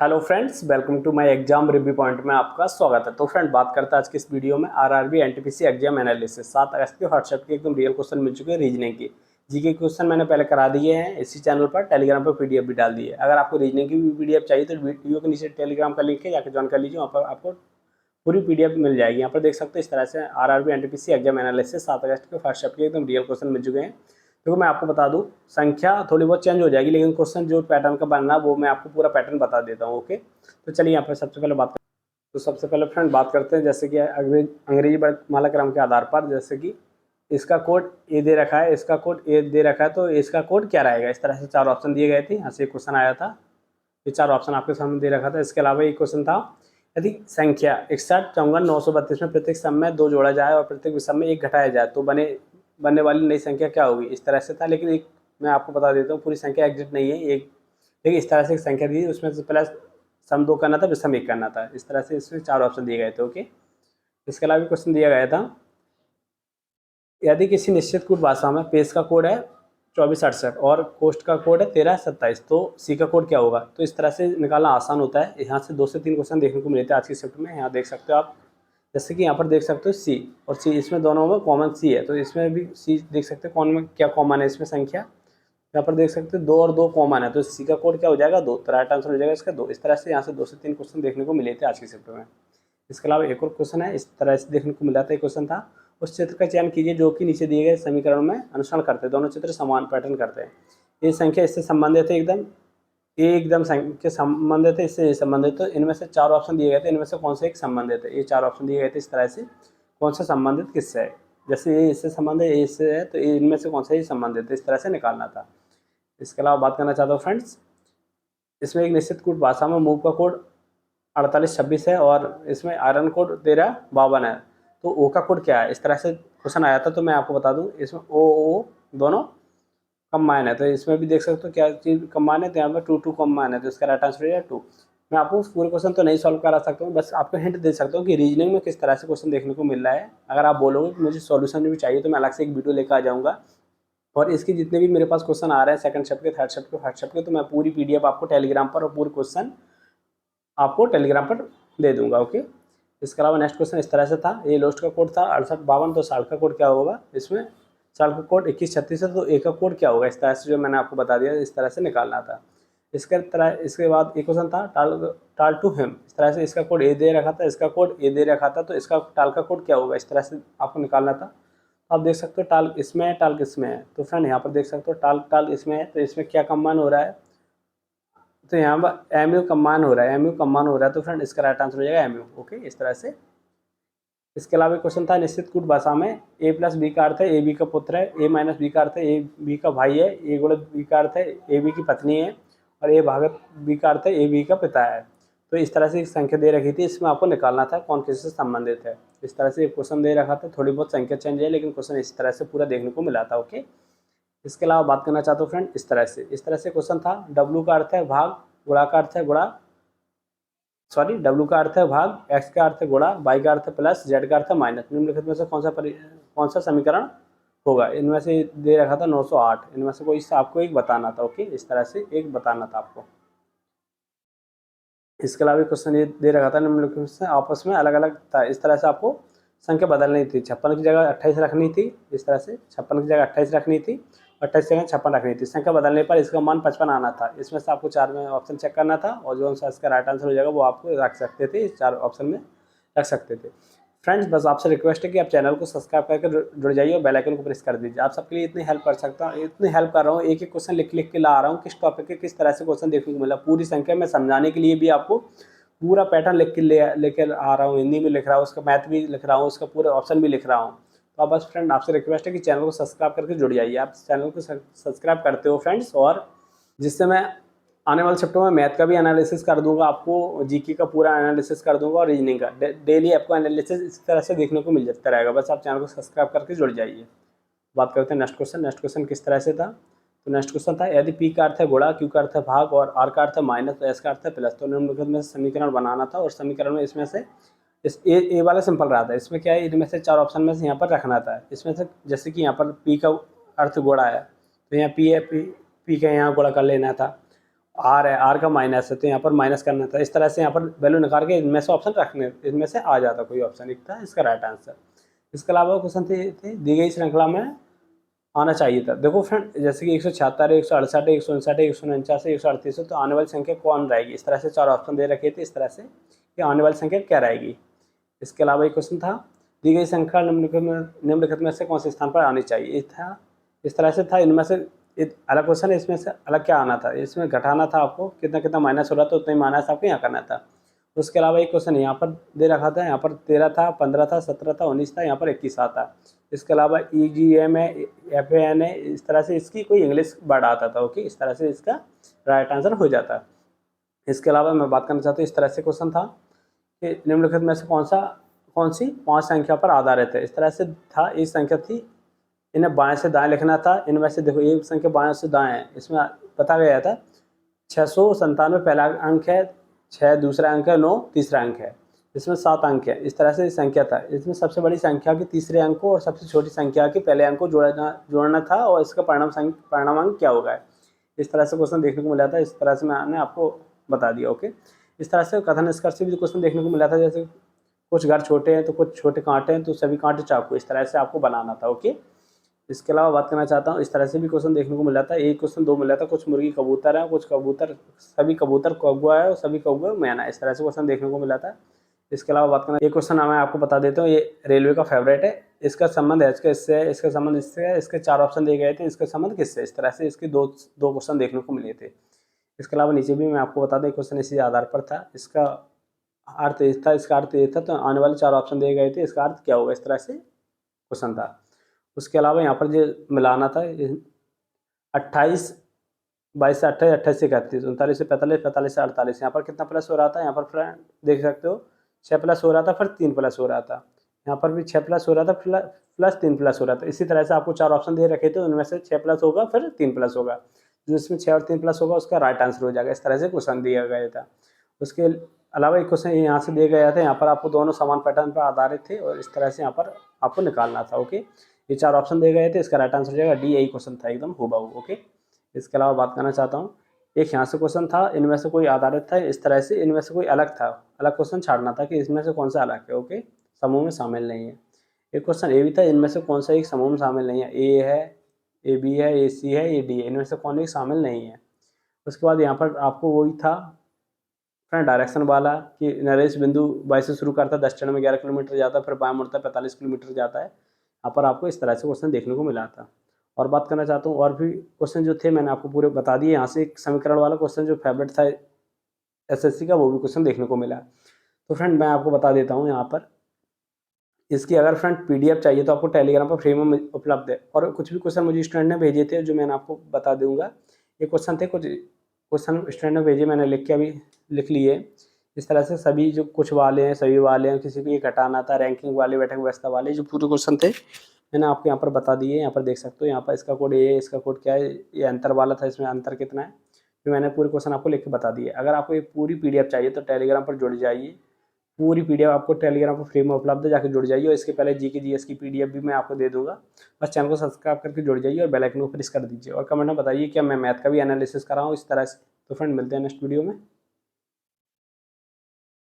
Hello friends, welcome to my exam review point में आपका स्वागत है। तो फ्रेंड, बात करते हैं आज की इस वीडियो में आरआरबी एनटीपीसी एग्जाम एनालिसिस 7 अगस्त के व्हाट्सएप के एकदम रियल क्वेश्चन मिल चुके हैं रीजनिंग की। जीके क्वेश्चन मैंने पहले करा दिए हैं इसी चैनल पर, टेलीग्राम पर पीडीएफ भी डाल दी है। अगर आपको रीजनिंग की भी पीडीएफ चाहिए तो वीडियो के नीचे टेलीग्राम का लिंक है, जाकर ज्वाइन कर लीजिए। वहाँ पर आपको पूरी पीडीएफ मिल जाएगी। यहाँ पर देख सकते हैं इस तरह से आरआरबी एनटीपीसी एग्जाम एनालिसिस 7 अगस्त के व्हाट्सएप के एकदम रियल क्वेश्चन मिल चुके हैं। देखो, मैं आपको बता दूं, संख्या थोड़ी बहुत चेंज हो जाएगी, लेकिन क्वेश्चन जो पैटर्न का बनना है वो मैं आपको पूरा पैटर्न बता देता हूँ। ओके, तो चलिए यहाँ पर सबसे पहले बात करते हैं। तो सबसे पहले फ्रेंड बात करते हैं, जैसे कि अंग्रेजी वर्णमाला क्रम के आधार पर, जैसे कि इसका कोड ए दे रखा है, इसका कोड ए दे रखा है, तो इसका कोड क्या रहेगा। इस तरह से 4 ऑप्शन दिए गए थे, यहाँ से क्वेश्चन आया था। ये 4 ऑप्शन आपके सामने दे रखा था। इसके अलावा एक क्वेश्चन था, यदि संख्या 61, 54, 932 में प्रत्येक सम में 2 जोड़ा जाए और प्रत्येक विषम में 1 घटाया जाए तो बनने वाली नई संख्या क्या होगी। इस तरह से था, लेकिन एक मैं आपको बता देता हूँ, पूरी संख्या एग्जिट नहीं है। एक लेकिन इस तरह से एक संख्या दी, उसमें से पहले सम 2 करना था, विषम 1 करना था। इस तरह से इसमें 4 ऑप्शन दिए गए थे। ओके, इसके अलावा क्वेश्चन दिया गया था, यदि किसी निश्चित कूट भाषा में पेश का कोड है 2468 और कोष्ठ का कोड है 1327, तो सी का कोड क्या होगा। तो इस तरह से निकालना आसान होता है। यहाँ से 2 से 3 क्वेश्चन देखने को मिले थे आज की शिफ्ट में। यहाँ देख सकते हो आप, जैसे कि यहाँ पर देख सकते हो सी और सी, इसमें दोनों में कॉमन सी है, तो इसमें भी सी देख सकते हो कौन में क्या कॉमन है। इसमें संख्या यहाँ पर देख सकते हो 2 और 2 कॉमन है, तो सी का कोड क्या हो जाएगा 2, तो राइट आंसर हो जाएगा इसका 2। इस तरह से यहाँ से 2 से 3 क्वेश्चन देखने को मिले थे आज की शिफ्ट में। इसके अलावा एक और क्वेश्चन है, इस तरह से देखने को मिला था। एक क्वेश्चन था, उस चित्र का चयन कीजिए जो कि नीचे दिए गए समीकरण में अनुसरण करते हैं। दोनों चित्र समान पैटर्न करते हैं। ये संख्या इससे संबंधित है, एकदम संख्या संबंधित है, इससे संबंधित। तो इनमें से 4 ऑप्शन दिए गए थे, इनमें से कौन सा एक संबंधित है। ये 4 ऑप्शन दिए गए थे, इस तरह से कौन सा संबंधित किससे है। जैसे ये इससे संबंधित है, इससे है, तो इनमें से कौन सा ही संबंधित है, इस तरह से निकालना था। इसके अलावा बात करना चाहता हूँ फ्रेंड्स, इसमें एक निश्चित कूट भाषा में मूव का कोड 4826 है और इसमें आयरन कोड 1352 है, तो ओ का कोड क्या है। इस तरह से क्वेश्चन आया था। तो मैं आपको बता दूं, इसमें ओ दोनों कंबाइन है, तो इसमें भी देख सकते हो क्या चीज़ कंबाइन है, तो यहाँ पर 2 कंबाइन है, तो इसका राइट आंसर है 2। मैं आपको पूरे क्वेश्चन तो नहीं सॉल्व करा सकता हूँ, बस आपको हिंट दे सकता हूँ कि रीजनिंग में किस तरह से क्वेश्चन देखने को मिल रहा है। अगर आप बोलोगे कि मुझे सॉल्यूशन भी चाहिए, तो मैं अलग से एक वीडियो लेकर आ जाऊँगा, और इसके जितने भी मेरे पास क्वेश्चन आ रहे हैं सेकंड शिफ्ट के, थर्ड शिफ्ट के, फोर्थ शिफ्ट के, तो मैं पूरी पीडीएफ आपको टेलीग्राम पर और पूरे क्वेश्चन आपको टेलीग्राम पर दे दूंगा। ओके, इसके अलावा नेक्स्ट क्वेश्चन इस तरह से था, ये लोस्ट का कोड था 6852, तो साल का कोड क्या होगा। इसमें साल का कोड 2136 है, तो ए का कोड क्या होगा। इस तरह से जो मैंने आपको बता दिया, इस तरह से निकालना था। इसके बाद एक क्वेश्चन था, टाल टू हिम। इस तरह से इसका कोड ए दे रखा था, इसका कोड ए दे रखा था, तो इसका टाल का कोड क्या होगा। इस तरह से आपको निकालना था। आप देख सकते हो टाल इसमें है, टाल किसमें है। तो फ्रेंड यहाँ पर देख सकते हो टाल इसमें है, तो इसमें क्या कम्बाइन हो रहा है, तो यहाँ पर एम यू कम्बाइन हो रहा है, एम यू कम्बाइन हो रहा है, तो फ्रेंड इसका राइट आंसर हो जाएगा एम यू। ओके, इस तरह से। इसके अलावा क्वेश्चन था, निश्चित कूट भाषा में ए प्लस बी का अर्थ है ए बी का पुत्र है, ए माइनस बी का अर्थ है ए बी का भाई है, ए गुणित बी का अर्थ है ए बी की पत्नी है, और ए भागत बी का अर्थ है ए बी का पिता है। तो इस तरह से एक संख्या दे रखी थी, इसमें आपको निकालना था कौन किससे संबंधित है। इस तरह से एक क्वेश्चन दे रखा था, थोड़ी बहुत संख्या चेंज है, लेकिन क्वेश्चन इस तरह से पूरा देखने को मिला था। ओके, इसके अलावा बात करना चाहता हूँ फ्रेंड, इस तरह से क्वेश्चन था, डब्ल्यू का अर्थ है भाग, गुणा का अर्थ है गुणा, डब्ल्यू का अर्थ है भाग, एक्स का अर्थ है गुणा, वाई का अर्थ है प्लस, जेड का अर्थ है माइनस। निम्नलिखित में से कौन सा समीकरण होगा। इनमें से दे रखा था 908, इनमें से कोई आपको एक बताना था। ओके, इस तरह से एक बताना था आपको। इसके अलावा क्वेश्चन ये दे रखा था, निम्नलिखित से आपस में अलग अलग था। इस तरह से आपको संख्या बदलनी थी, 56 की जगह 28 रखनी थी। इस तरह से 56 की जगह 28 रखनी थी, 28 की जगह 56 रखनी थी। संख्या बदलने पर इसका मान 55 आना था। इसमें से आपको 4 में ऑप्शन चेक करना था, और जो सा इसका राइट आंसर हो जाएगा वो आपको रख सकते थे, इस 4 ऑप्शन में रख सकते थे। फ्रेंड्स, बस आपसे रिक्वेस्ट है कि आप चैनल को सब्सक्राइब करके जुड़ जाइए और बेल आइकन को प्रेस कर दीजिए। आप सबके लिए इतनी हेल्प कर सकता हूँ, इतनी हेल्प कर रहा हूँ, एक एक क्वेश्चन लिख के ला रहा हूँ, किस टॉपिक के किस तरह से क्वेश्चन देखने को मिला, पूरी संख्या में समझाने के लिए भी आपको पूरा पैटर्न लेकर आ रहा हूँ। हिंदी में लिख रहा हूँ, उसका मैथ भी लिख रहा हूँ, उसका पूरा ऑप्शन भी लिख रहा हूँ। तो आप बस फ्रेंड, आपसे रिक्वेस्ट है कि चैनल को सब्सक्राइब करके जुड़ जाइए। आप चैनल को सब्सक्राइब करते हो फ्रेंड्स, और जिससे मैं आने वाले शिफ्टों में मैथ का भी एनालिसिस कर दूंगा, आपको जीके का पूरा एनालिसिस कर दूंगा, और रीजनिंग का डेली आपको एनालिसिस इस तरह से देखने को मिल जाता रहेगा। बस आप चैनल को सब्सक्राइब करके जुड़ जाइए। बात करते हैं नेक्स्ट क्वेश्चन किस तरह से था। तो नेक्स्ट क्वेश्चन था, यदि पी का अर्थ है गुणा, क्यू का अर्थ है भाग, और आर का अर्थ है माइनस, तो एस का अर्थ है प्लस, तो निम्नलिखित में समीकरण बनाना था। और समीकरण में इसमें से इस ए वाला सिंपल रहा था। इसमें क्या है, इनमें से 4 ऑप्शन में से यहाँ पर रखना था। इसमें से जैसे कि यहाँ पर पी का अर्थ गुणा है, तो यहाँ पी है, पी का यहाँ गुणा कर लेना था। आर है, आर का माइनस है तो यहाँ पर माइनस करना था। इस तरह से यहाँ पर वैल्यू निकाल के इनमें से ऑप्शन रखने, इनमें से आ जाता कोई ऑप्शन, एक था इसका राइट आंसर। इसके अलावा क्वेश्चन थे दी गई श्रृंखला में आना चाहिए था। देखो फ्रेंड, जैसे कि 176 है, 168 है, 159 है, 149 है, 138 है, तो आने वाली संख्या कौन रहेगी? इस तरह से 4 ऑप्शन दे रखे थे इस तरह से कि आने वाली संख्या क्या रहेगी। इसके अलावा एक क्वेश्चन था दी गई संख्या निम्नलिखित में से कौन से स्थान पर आनी चाहिए, ये था। इस तरह से था, इनमें से अलग क्वेश्चन है, इसमें से अलग क्या आना था, इसमें घटाना था आपको, कितना कितना माइनस हो रहा था उतना ही माइनस आपको यहाँ करना था। उसके अलावा एक क्वेश्चन यहाँ पर दे रखा था, यहाँ पर 13 था, 15 था, 17 था, 19 था, यहाँ पर 21 आता। इसके अलावा EGM है, FAN है, इस तरह से इसकी कोई इंग्लिश वर्ड आता था। ओके, इस तरह से इसका राइट आंसर हो जाता। इसके अलावा मैं बात करना चाहता हूँ, इस तरह से क्वेश्चन था कि निम्नलिखित में से कौन सी 5 संख्या पर आधारित है। इस तरह से था, एक संख्या थी, इन्हें बाएं से दाएं लिखना था। इनमें से देखो एक संख्या बाएं से दाएं है, इसमें बता गया था 697 पहला अंक है, 6 दूसरा अंक है, 9 तीसरा अंक है, इसमें 7 अंक है। इस तरह से संख्या था, इसमें सबसे बड़ी संख्या के तीसरे अंक को और सबसे छोटी संख्या के पहले अंक को जोड़ना था और इसका परिणाम अंक क्या होगा। इस तरह से क्वेश्चन देखने को मिला था। इस तरह से मैंने आपको बता दिया। ओके, इस तरह से कथन निष्कर्ष से भी क्वेश्चन देखने को मिला था, जैसे कुछ घर छोटे हैं तो कुछ छोटे कांटे हैं तो सभी कांटे चाकू, इस तरह से आपको बनाना था। ओके, इसके अलावा बात करना चाहता हूँ, इस तरह से भी क्वेश्चन देखने को मिला था। एक क्वेश्चन 2 मिला था, कुछ मुर्गी कबूतर है, कुछ कबूतर, सभी कबूतर कौवा है और सभी कौवे मैना है, इस तरह से क्वेश्चन देखने को मिला था। इसके अलावा बात करना, एक क्वेश्चन मैं आपको बता देता हूँ, ये रेलवे का फेवरेट है, इसका संबंध है इससे है, इसका संबंध इससे है, इसके 4 ऑप्शन दिए गए थे, इसका संबंध किससे। इस तरह से इसके दो क्वेश्चन देखने को मिले थे। इसके अलावा नीचे भी मैं आपको बता दें, क्वेश्चन इसी आधार पर था, इसका अर्थ ये था, इसका अर्थ ये था, तो आने वाले 4 ऑप्शन दिए गए थे, इसका अर्थ क्या होगा, इस तरह से क्वेश्चन था। उसके अलावा यहाँ पर जो मिलाना था 28, 22 से 28, 28 से 31, 39 से 45, 45 से 48, यहाँ पर कितना प्लस हो रहा था, यहाँ पर फ्रेंड देख सकते हो 6 प्लस हो रहा था, फिर 3 प्लस हो रहा था, यहाँ पर भी 6 प्लस हो रहा था, प्लस 3 प्लस हो रहा था। इसी तरह से आपको 4 ऑप्शन दे रखे थे, उनमें से 6 प्लस होगा फिर 3 प्लस होगा, जो इसमें 6 और 3 प्लस होगा उसका राइट आंसर हो जाएगा। इस तरह से क्वेश्चन दिया गया था। उसके अलावा एक क्वेश्चन यहाँ से दिया गया था, यहाँ पर आपको दोनों समान पैटर्न पर आधारित थे और इस तरह से यहाँ पर आपको निकालना था। ओके, ये 4 ऑप्शन दिए गए थे, इसका राइट आंसर हो जाएगा डी, यही क्वेश्चन था एकदम हूबहू। ओके, इसके अलावा बात करना चाहता हूँ, एक यहाँ से क्वेश्चन था, इनमें से कोई आधारित था, इस तरह से इनमें से कोई अलग था, अलग क्वेश्चन छाड़ना था कि इसमें से कौन सा अलग है। ओके, समूह में शामिल नहीं है। एक क्वेश्चन ये भी था, इनमें से कौन सा एक समूह में शामिल नहीं है, ए है, AB है, AC है, AD है, इनमें से कौन एक शामिल नहीं है। उसके बाद यहाँ पर आपको वही था फ्रेंड डायरेक्शन वाला कि नरेश बिंदु 22 से शुरू करता है, 10 चरण में 11 किलोमीटर जाता है, फिर बाएं मुड़ता है 45 किलोमीटर जाता है। यहाँ पर आपको इस तरह से क्वेश्चन देखने को मिला था। और बात करना चाहता हूँ, और भी क्वेश्चन जो थे मैंने आपको पूरे बता दिए। यहाँ से एक समीकरण वाला क्वेश्चन जो फेवरेट था SSC का, वो भी क्वेश्चन देखने को मिला। तो फ्रेंड मैं आपको बता देता हूँ, यहाँ पर इसकी अगर फ्रेंड PDF चाहिए तो आपको टेलीग्राम पर फ्री में उपलब्ध है। और कुछ भी क्वेश्चन मुझे स्टूडेंट ने भेजे थे जो मैंने आपको बता दूंगा। ये क्वेश्चन थे, कुछ क्वेश्चन स्टूडेंट ने भेजे, मैंने लिख के अभी लिख लिए। इस तरह से सभी जो कुछ वाले हैं, सभी वाले हैं, किसी को ये घटाना था, रैंकिंग वाले, बैठक व्यवस्था वाले, जो पूरे क्वेश्चन थे मैंने आपको यहाँ पर बता दिए। यहाँ पर देख सकते हो, यहाँ पर इसका कोड ये है, इसका कोड क्या है, ये अंतर वाला था, इसमें अंतर कितना है, तो मैंने पूरे क्वेश्चन आपको लिख के बता दिए। अगर आपको ये पूरी PDF चाहिए तो टेलीग्राम पर जुड़ जाइए, पूरी PDF आपको टेलीग्राम पर फ्री में उपलब्ध है, जाकर जुड़ जाइए। और इसके पहले GK GS की PDF भी मैं आपको दे दूंगा। बस चैनल को सब्सक्राइब करके जुड़ जाइए और बेल आइकन को प्रेस कर दीजिए और कमेंट में बताइए क्या मैं मैथ का भी एनालिसिस कर रहा हूँ इस तरह से। तो फ्रेंड मिलते हैं नेक्स्ट वीडियो में।